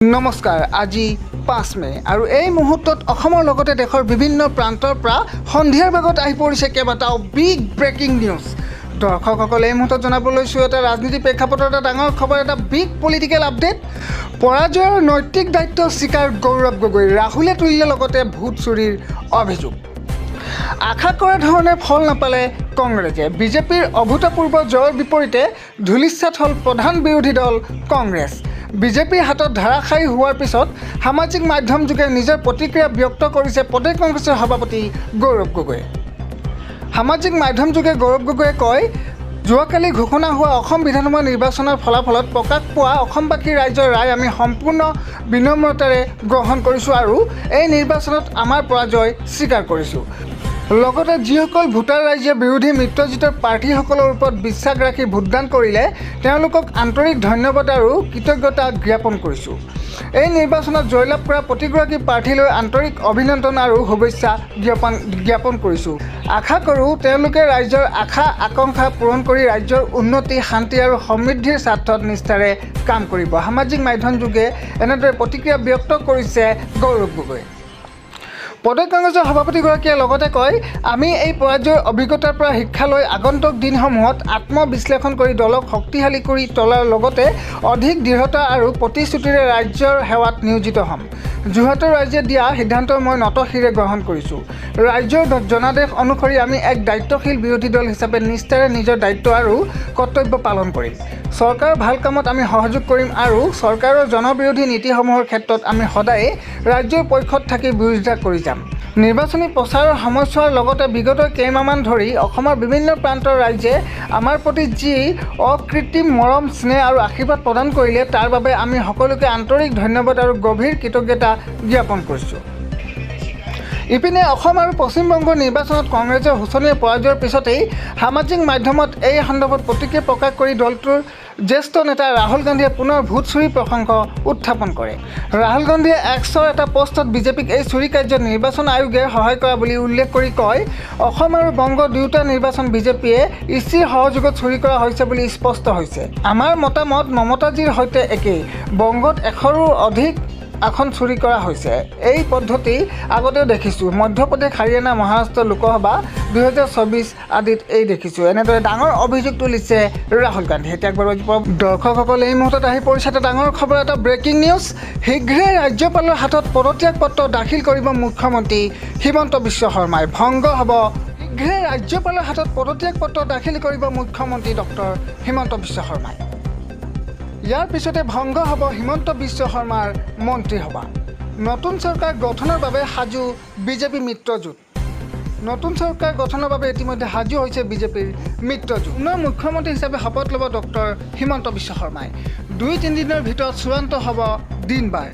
নমস্কাৰ আজি 5 মে আৰু এই মুহূৰ্তত অসমৰ লগতে দেশৰ বিভিন্ন প্ৰান্তৰ পৰা সন্ধিয়াৰ ভাগত আহি পৰিছে কেইবাটাও বিগ ব্ৰেকিং নিউজ দৰ্শকসকলে এই মুহূৰ্তত জনাব লৈছোঁ এটা ৰাজনীতি প্ৰেক্ষাপটৰ এটা ডাঙৰ খবৰ এটা বিগ পলিটিকেল আপডেট পৰাজয়ৰ নৈতিক দায়িত্ব স্বীকাৰ গৌৰৱ গগৈ ৰাহুলে তুলিলে লগতে ভোট চুৰিৰ অভিযোগ আশা কৰা ধৰণে ফল নাপালে কংগ্ৰেছে বিজেপিৰ অভূতপূৰ্ব জয়ৰ বিপৰীতে ধূলিসাৎ হ'ল প্ৰধান বিৰোধী দল কংগ্ৰেছ বিজেপিৰ হাতত ধাৰাশায়ী হোৱাৰ পিছত সামাজিক মাধ্যম যোগে নিজৰ প্ৰতিক্ৰিয়া ব্যক্ত কৰিছে প্ৰদেশ কংগ্ৰেছৰ সভাপতি গৌৰৱ গগৈ সামাজিক মাধ্যম যোগে গৌৰৱ গগৈয়ে কয় যোৱাকালি ঘোষণা হোৱা অসম বিধানসভা নিৰ্বাচনৰ ফলাফলত প্ৰকাশ পোৱা অসমবাসী ৰাইজৰ ৰায় আমি সম্পূৰ্ণ বিনম্ৰতাৰে গ্ৰহণ কৰিছোঁ আৰু এই নিৰ্বাচনত আমাৰ পৰাজয় স্বীকাৰ কৰিছোঁ লগতে যিসকল ভোটাৰ ৰাইজে বিৰোধী মিত্ৰজোঁটৰ প্ৰাৰ্থীসকলৰ ওপৰত বিশ্বাস ৰাখি ভোটদান কৰিলে তেওঁলোকক আন্তৰিক ধন্যবাদ আৰু কৃতজ্ঞতা জ্ঞাপন কৰিছোঁ এই নিৰ্বাচনত জয়লাভ কৰা প্ৰতিগৰাকী প্ৰাৰ্থীলৈ আন্তৰিক অভিনন্দন আৰু শুভেচ্ছা জ্ঞাপন কৰিছোঁ আশা কৰোঁ তেওঁলোকে ৰাইজৰ আশা আকাংক্ষা পূৰণ কৰি ৰাজ্যৰ উন্নতি শান্তি আৰু সমৃদ্ধিৰ স্বাৰ্থত নিষ্ঠাৰে কাম কৰিব সামাজিক মাধ্যম যোগে এনেদৰে প্ৰতিক্ৰিয়া ব্যক্ত কৰিছে গৌৰৱ গগৈ প্ৰদেশ কংগ্ৰেছৰ সভাপতিগৰাকীয়ে লগতে কয় আমি এই পৰাজয়ৰ অভিজ্ঞতাৰ পৰা শিক্ষা লৈ আগন্তুক দিনসমূহত আত্মবিশ্লেষণ কৰি দলক শক্তিশালী কৰি তোলাৰ লগতে অধিক দৃঢ়তা আৰু প্ৰতিশ্ৰুতিৰে ৰাজ্যৰ সেৱাত নিয়োজিত হ'ম যোৰহাটৰ ৰাইজে দিয়া সিদ্ধান্ত মই নতশিৰে গ্ৰহণ কৰিছোঁ ৰাজ্যৰ জনাদেশ অনুসৰি আমি এক দায়িত্বশীল বিৰোধী দল হিচাপে নিষ্ঠাৰে নিজৰ দায়িত্ব আৰু কৰ্তব্য পালন কৰিম চৰকাৰৰ ভাল কামত আমি সহযোগ কৰিম আৰু চৰকাৰৰ জনবিৰোধী নীতিসমূহৰ ক্ষেত্ৰত আমি সদায়ে ৰাজ্যৰ পক্ষত থাকি বিৰোধিতা কৰি যাম নিৰ্বাচনী প্ৰচাৰৰ সময়ছোৱাৰ লগতে বিগত কেইমাহমান ধৰি অসমৰ বিভিন্ন প্ৰান্তৰ ৰাইজে আমাৰ প্ৰতি যি অকৃত্ৰিম মৰম স্নেহ আৰু আশীৰ্বাদ প্ৰদান কৰিলে তাৰ বাবে আমি সকলোকে আন্তৰিক ধন্যবাদ আৰু গভীৰ কৃতজ্ঞতা জ্ঞাপন কৰিছোঁ ইপিনে অসম আৰু পশ্চিমবংগৰ নিৰ্বাচনত কংগ্ৰেছৰ শোচনীয় পৰাজয়ৰ পিছতেই সামাজিক মাধ্যমত এই সন্দৰ্ভত প্ৰতিক্ৰিয়া প্ৰকাশ কৰি দলটোৰ জ্যেষ্ঠ নেতা ৰাহুল গান্ধীয়ে পুনৰ ভোট চুৰিৰ প্ৰসংগ উত্থাপন কৰে ৰাহুল গান্ধীয়ে এক্সৰ এটা পোষ্টত বিজেপিক এই চুৰি কাৰ্যত নিৰ্বাচন আয়োগে সহায় কৰা বুলি উল্লেখ কৰি কয় অসম আৰু বংগ দুয়োটা নিৰ্বাচন বিজেপিয়ে ইচিৰ সহযোগত চুৰি কৰা হৈছে বুলি স্পষ্ট হৈছে আমাৰ মতামত মমতাজীৰ সৈতে একেই বংগত 100ৰো অধিক আসন চুৰি কৰা হৈছে এই পদ্ধতি আগতেও দেখিছোঁ মধ্যপ্ৰদেশ হাৰিয়ানা মহাৰাষ্ট্ৰ লোকসভা 2024 আদিত এই দেখিছোঁ এনেদৰে ডাঙৰ অভিযোগ তুলিছে ৰাহুল গান্ধী এতিয়া দৰ্শকসকলে এই মুহূৰ্তত আহি পৰিছে এটা ডাঙৰ খবৰ এটা ব্ৰেকিং নিউজ শীঘ্ৰে ৰাজ্যপালৰ হাতত পদত্যাগ পত্ৰ দাখিল কৰিব মুখ্যমন্ত্ৰী হিমন্ত বিশ্ব শৰ্মাই ভংগ হ'ব শীঘ্ৰে ৰাজ্যপালৰ হাতত পদত্যাগ পত্ৰ দাখিল কৰিব মুখ্যমন্ত্ৰী ডক্টৰ হিমন্ত বিশ্ব শৰ্মাই ইয়াৰ পিছতে ভংগ হ'ব হিমন্ত বিশ্ব শৰ্মাৰ মন্ত্ৰীসভা নতুন চৰকাৰ গঠনৰ বাবে সাজু বিজেপি মিত্ৰজোঁট নতুন চৰকাৰ গঠনৰ বাবে ইতিমধ্যে সাজু হৈছে বিজেপিৰ মিত্ৰজোঁট পুনৰ মুখ্যমন্ত্ৰী হিচাপে শপত ল'ব ডক্টৰ হিমন্ত বিশ্ব শৰ্মাই 2-3 দিনৰ ভিতৰত চূড়ান্ত হ'ব দিন-বাৰ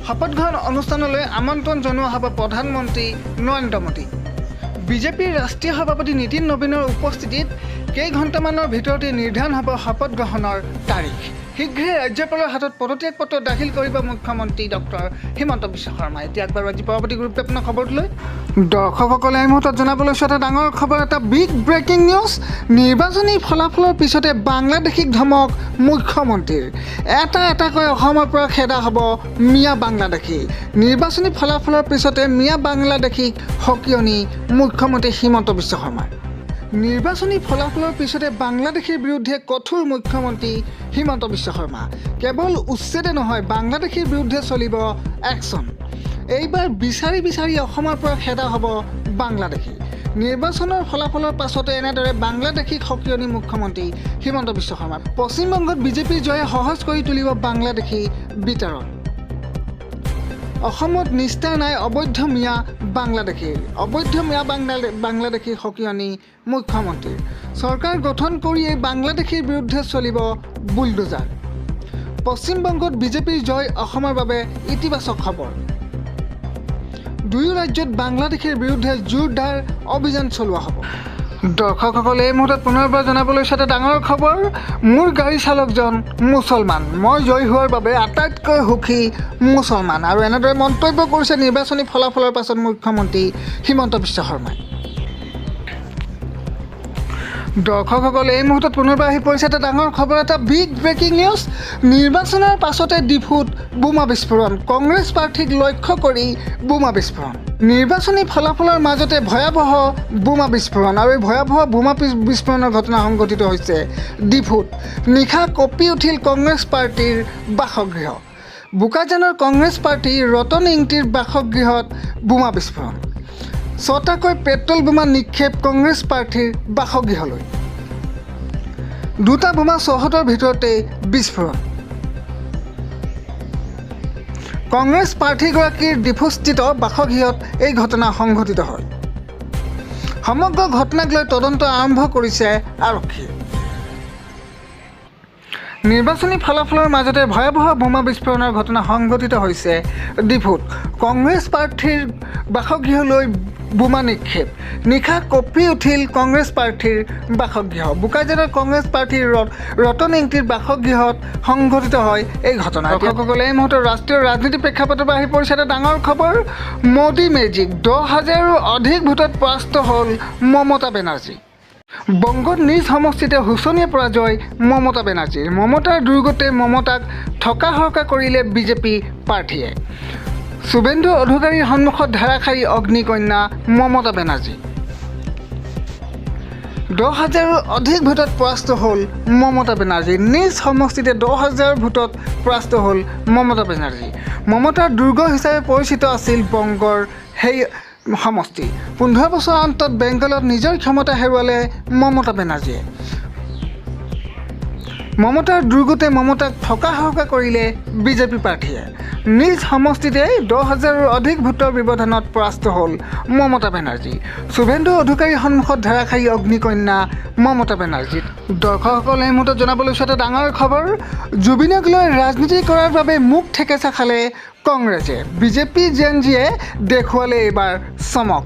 শপত গ্ৰহণ অনুষ্ঠানলৈ আমন্ত্ৰণ জনোৱা হ'ব প্ৰধানমন্ত্ৰী নৰেন্দ্ৰ মোদী বিজেপিৰ ৰাষ্ট্ৰীয় সভাপতি নীতিন নবীনৰ উপস্থিতিত কেইঘণ্টামানৰ ভিতৰতে নিৰ্ধাৰণ হ'ব শপত গ্ৰহণৰ তাৰিখ শীঘ্ৰে ৰাজ্যপালৰ হাতত পদত্যাগ পত্ৰ দাখিল কৰিব মুখ্যমন্ত্ৰী ডক্টৰ হিমন্ত বিশ্ব শৰ্মাই এতিয়া আগবাঢ়ো আজি পৰৱৰ্তী গুৰুত্বপূৰ্ণ খবৰটোলৈ দৰ্শকসকলে এই মুহূৰ্তত জনাব লৈছোঁ এটা ডাঙৰ খবৰ এটা বিগ ব্ৰেকিং নিউজ নিৰ্বাচনী ফলাফলৰ পিছতে বাংলাদেশীক ধমক মুখ্যমন্ত্ৰীৰ এটাকৈ অসমৰ পৰা খেদা হ'ব মিয়া বাংলাদেশী নিৰ্বাচনী ফলাফলৰ পিছতে মিয়া বাংলাদেশীক সকিয়নি মুখ্যমন্ত্ৰী হিমন্ত বিশ্ব শৰ্মাৰ নিৰ্বাচনী ফলাফলৰ পিছতে বাংলাদেশীৰ বিৰুদ্ধে কঠোৰ মুখ্যমন্ত্ৰী হিমন্ত বিশ্ব শৰ্মা কেৱল উচ্ছেদে নহয় বাংলাদেশীৰ বিৰুদ্ধে চলিব একশ্যন এইবাৰ বিচাৰি অসমৰ পৰা খেদা হ'ব বাংলাদেশী নিৰ্বাচনৰ ফলাফলৰ পাছতে এনেদৰে বাংলাদেশীক সকিয়নি মুখ্যমন্ত্ৰী হিমন্ত বিশ্ব শৰ্মা পশ্চিমবংগত বিজেপিৰ জয়ে সহজ কৰি তুলিব বাংলাদেশী বিতৰণ অসমত নিষ্ঠা নাই অবৈধ মিয়া বাংলাদেশীৰ সকিয়নি মুখ্যমন্ত্ৰীৰ চৰকাৰ গঠন কৰিয়েই বাংলাদেশীৰ বিৰুদ্ধে চলিব বুলডোজাৰ পশ্চিমবংগত বিজেপিৰ জয় অসমৰ বাবে ইতিবাচক খবৰ দুয়ো ৰাজ্যত বাংলাদেশীৰ বিৰুদ্ধে জোৰদাৰ অভিযান চলোৱা হ'ব দৰ্শকসকলে এই মুহূৰ্তত পুনৰবাৰ জনাব লৈছে এটা ডাঙৰ খবৰ মোৰ গাড়ী চালকজন মুছলমান মই জয়ী হোৱাৰ বাবে আটাইতকৈ সুখী মুছলমান আৰু এনেদৰে মন্তব্য কৰিছে নিৰ্বাচনী ফলাফলৰ পাছত মুখ্যমন্ত্ৰী হিমন্ত বিশ্ব শৰ্মাই দৰ্শকসকল এই মুহূৰ্তত পুনৰবাৰ আহি পৰিছে এটা ডাঙৰ খবৰ এটা বিগ ব্ৰেকিং নিউজ নিৰ্বাচনৰ পাছতে ডিফুত বোমা বিস্ফোৰণ কংগ্ৰেছ প্ৰাৰ্থীক লক্ষ্য কৰি বোমা বিস্ফোৰণ নিৰ্বাচনী ফলাফলৰ মাজতে ভয়াৱহ বোমা বিস্ফোৰণ আৰু এই ভয়াৱহ বোমা বিস্ফোৰণৰ ঘটনা সংঘটিত হৈছে ডিফুত নিশা কঁপি উঠিল কংগ্ৰেছ পাৰ্টীৰ বাসগৃহ বোকাজানৰ কংগ্ৰেছ প্ৰাৰ্থী ৰতন ইংতিৰ বাসগৃহত বোমা বিস্ফোৰণ ছটাকৈ পেট্ৰল বোমা নিক্ষেপ কংগ্ৰেছ প্ৰাৰ্থীৰ বাসগৃহলৈ দুটা বোমা চৌহদৰ ভিতৰতে বিস্ফোৰণ কংগ্ৰেছ প্ৰাৰ্থীগৰাকীৰ ডিফুস্থিত বাসগৃহত এই ঘটনা সংঘটিত হয় সমগ্ৰ ঘটনাক লৈ তদন্ত আৰম্ভ কৰিছে আৰক্ষীয়ে নিৰ্বাচনী ফলাফলৰ মাজতে ভয়াৱহ বোমা বিস্ফোৰণৰ ঘটনা সংঘটিত হৈছে ডিফুত কংগ্ৰেছ প্ৰাৰ্থীৰ বাসগৃহলৈ বোমা নিক্ষেপ নিশা কঁপি উঠিল কংগ্ৰেছ প্ৰাৰ্থীৰ বাসগৃহ বোকাজানৰ কংগ্ৰেছ প্ৰাৰ্থীৰ ৰতন ইংতিৰ বাসগৃহত সংঘটিত হয় এই ঘটনা দৰ্শকসকলে এই মুহূৰ্তত ৰাষ্ট্ৰীয় ৰাজনীতি প্ৰেক্ষাপটৰ পৰা আহি পৰিছে এটা ডাঙৰ খবৰ মোদী মেজিক 10,000ৰো অধিক ভোটত পৰাস্ত হ'ল মমতা বেনাৰ্জী বংগত নিজ সমষ্টিতে শোচনীয় পৰাজয় মমতা বেনাৰ্জীৰ মমতাৰ দুৰ্গতে মমতাক থকা হৰকা কৰিলে বিজেপি প্ৰাৰ্থীয়ে শুভেন্দু অধিকাৰীৰ সন্মুখত ধাৰাসাৰী অগ্নিকন্যা মমতা বেনাৰ্জী 10,000ৰো অধিক ভোটত পৰাস্ত হ'ল মমতা বেনাৰ্জী নিজ সমষ্টিতে 10,000 ভোটত পৰাস্ত হ'ল মমতা বেনাৰ্জী মমতাৰ দুৰ্গ হিচাপে পৰিচিত আছিল বংগৰ সেই সমষ্টি 15 বছৰ অন্তত বেংগলত নিজৰ ক্ষমতা হেৰুৱালে মমতা বেনাৰ্জীয়ে মমতাৰ দুৰ্গতে মমতাক থকা হৰকা কৰিলে বিজেপি প্ৰাৰ্থীয়ে নিজ সমষ্টিতে 10,000ৰো অধিক ভোটৰ ব্যৱধানত পৰাস্ত হ'ল মমতা বেনাৰ্জী শুভেন্দু অধিকাৰীৰ সন্মুখত ধাৰাসাৰী অগ্নিকন্যা মমতা বেনাৰ্জীত দৰ্শকসকল এই মুহূৰ্তত জনাবলৈ লৈছে এটা ডাঙৰ খবৰ জুবিনক লৈ ৰাজনীতি কৰাৰ বাবে মুখ ঠেকেচা খালে কংগ্ৰেছে বিজেপি জেএনজিয়ে দেখুৱালে এইবাৰ চমক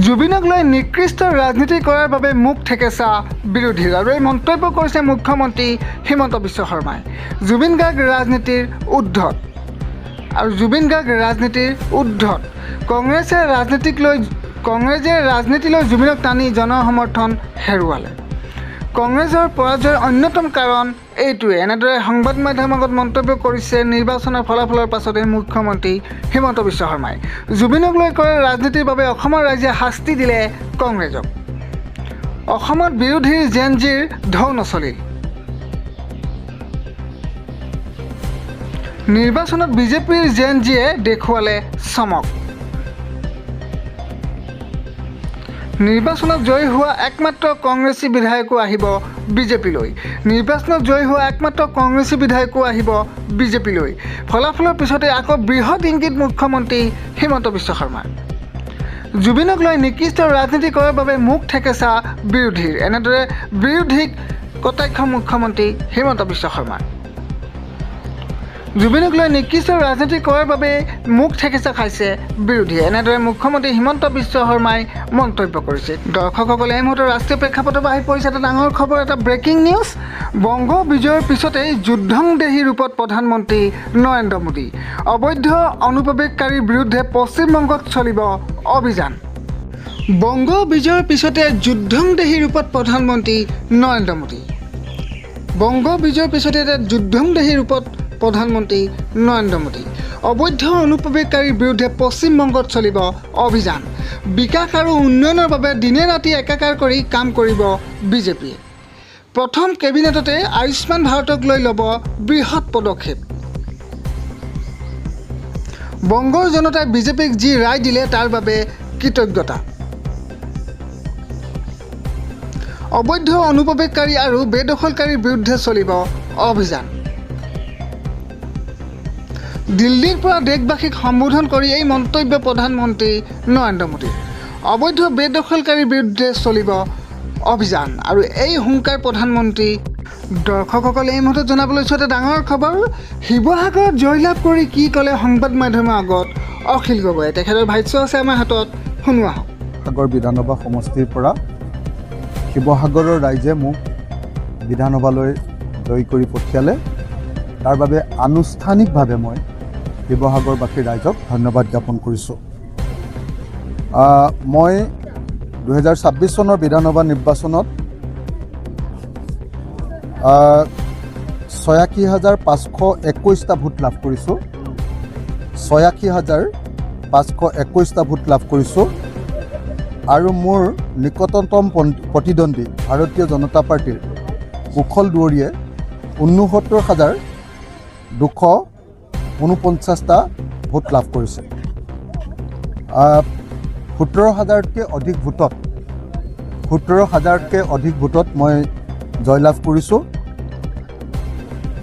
জুবিনক লৈ নিকৃষ্ট ৰাজনীতি কৰাৰ বাবে মুখ ঠেকেচা বিৰোধীৰ আৰু এই মন্তব্য কৰিছে মুখ্যমন্ত্ৰী হিমন্ত বিশ্ব শৰ্মাই জুবিন গাৰ্গ ৰাজনীতিৰ ঊৰ্ধত আৰু জুবিন গাৰ্গ ৰাজনীতিৰ ঊৰ্ধত কংগ্ৰেছে ৰাজনীতিলৈ জুবিনক টানি জনসমৰ্থন হেৰুৱালে কংগ্ৰেছৰ পৰাজয়ৰ অন্যতম কাৰণ এইটোৱে এনেদৰে সংবাদ মাধ্যমৰ আগত মন্তব্য কৰিছে নিৰ্বাচনৰ ফলাফলৰ পাছতে মুখ্যমন্ত্ৰী হিমন্ত বিশ্ব শৰ্মাই জুবিনক লৈ কৰা ৰাজনীতিৰ বাবে অসমৰ ৰাইজে শাস্তি দিলে কংগ্ৰেছক অসমত বিৰোধীৰ জেএনজিৰ ঢৌ নচলিল নিৰ্বাচনত বিজেপিৰ জেএনজিয়ে দেখুৱালে চমক নিৰ্বাচনত জয়ী হোৱা একমাত্ৰ কংগ্ৰেছী বিধায়কো আহিব বিজেপিলৈ নিৰ্বাচনত জয়ী হোৱা একমাত্ৰ কংগ্ৰেছী বিধায়কো আহিব বিজেপিলৈ ফলাফলৰ পিছতে আকৌ বৃহৎ ইংগিত মুখ্যমন্ত্ৰী হিমন্ত বিশ্ব শৰ্মাৰ জুবিনক লৈ নিকৃষ্ট ৰাজনীতি কৰাৰ বাবে মুখ ঠেকেচা বিৰোধীৰ এনেদৰে বিৰোধীক কটাক্ষ মুখ্যমন্ত্ৰী হিমন্ত বিশ্ব শৰ্মাৰ জুবিনক লৈ নিকৃষ্ট ৰাজনীতি কৰাৰ বাবে মুখ ঠেকেচা খাইছে বিৰোধীয়ে এনেদৰে মুখ্যমন্ত্ৰী হিমন্ত বিশ্ব শৰ্মাই মন্তব্য কৰিছে দৰ্শকসকলে এই মুহূৰ্তত ৰাষ্ট্ৰীয় প্ৰেক্ষাপটৰ পৰা আহি পৰিছে এটা ডাঙৰ খবৰ এটা ব্ৰেকিং নিউজ বংগ বিজয়ৰ পিছতেই যুদ্ধংদেহী ৰূপত প্ৰধানমন্ত্ৰী নৰেন্দ্ৰ মোদী অবৈধ অনুপ্ৰৱেশকাৰীৰ বিৰুদ্ধে পশ্চিমবংগত চলিব অভিযান বংগ বিজয়ৰ পিছতে যুদ্ধংদেহী ৰূপত প্ৰধানমন্ত্ৰী নৰেন্দ্ৰ মোদী বংগ বিজয়ৰ পিছতে যুদ্ধংদেহী ৰূপত প্ৰধানমন্ত্ৰী নৰেন্দ্ৰ মোদী অবৈধ অনুপ্ৰৱেশকাৰীৰ বিৰুদ্ধে পশ্চিমবংগত চলিব অভিযান বিকাশ আৰু উন্নয়নৰ বাবে দিনে ৰাতি একাকাৰ কৰি কাম কৰিব বিজেপিয়ে প্ৰথম কেবিনেটতে আয়ুষ্মান ভাৰতক লৈ ল'ব বৃহৎ পদক্ষেপ বংগৰ জনতাই বিজেপিক যি ৰায় দিলে তাৰ বাবে কৃতজ্ঞতা অবৈধ অনুপ্ৰৱেশকাৰী আৰু বেদখলকাৰীৰ বিৰুদ্ধে চলিব অভিযান দিল্লীৰ পৰা দেশবাসীক সম্বোধন কৰি এই মন্তব্য প্ৰধানমন্ত্ৰী নৰেন্দ্ৰ মোদীৰ অবৈধ বেদখলকাৰীৰ বিৰুদ্ধে চলিব অভিযান আৰু এই হুংকাৰ প্ৰধানমন্ত্ৰী দৰ্শকসকলে এই মুহূৰ্তত জনাবলৈ লৈছোঁ এটা ডাঙৰ খবৰ শিৱসাগৰত জয়লাভ কৰি কি ক'লে সংবাদ মাধ্যমৰ আগত অখিল গগৈ তেখেতৰ ভাষ্য আছে আমাৰ হাতত শুনোৱা হওক সাগৰ বিধানসভা সমষ্টিৰ পৰা শিৱসাগৰৰ ৰাইজে মোক বিধানসভালৈ জয় কৰি পঠিয়ালে তাৰ বাবে আনুষ্ঠানিকভাৱে মই শিৱসাগৰবাসী ৰাইজক ধন্যবাদ জ্ঞাপন কৰিছোঁ মই 2026 চনৰ বিধানসভা নিৰ্বাচনত 86,521টা ভোট লাভ কৰিছোঁ। 86,521টা ভোট লাভ কৰিছোঁ আৰু মোৰ নিকটতম প্ৰতিদ্বন্দ্বী ভাৰতীয় জনতা পাৰ্টীৰ কুশল দুৱৰীয়ে 69,249টা ভোট লাভ কৰিছে। 17,000তকৈ অধিক ভোটত মই জয়লাভ কৰিছোঁ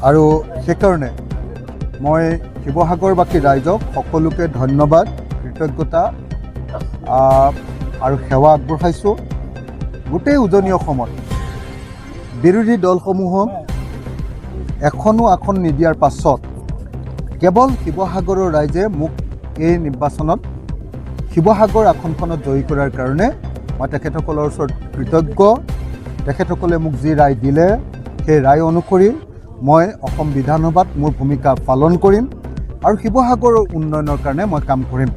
আৰু সেইকাৰণে মই শিৱসাগৰবাসী ৰাইজক সকলোকে ধন্যবাদ, কৃতজ্ঞতা আৰু সেৱা আগবঢ়াইছোঁ। গোটেই উজনি অসমত বিৰোধী দলসমূহক এখনো আসন নিদিয়াৰ পাছত কেৱল শিৱসাগৰৰ ৰাইজে মোক এই নিৰ্বাচনত শিৱসাগৰ আসনখনত জয়ী কৰাৰ কাৰণে মই তেখেতসকলৰ ওচৰত কৃতজ্ঞ। তেখেতসকলে মোক যি ৰায় দিলে সেই ৰায় অনুসৰি মই অসম বিধানসভাত মোৰ ভূমিকা পালন কৰিম আৰু শিৱসাগৰৰ উন্নয়নৰ কাৰণে মই কাম কৰিম।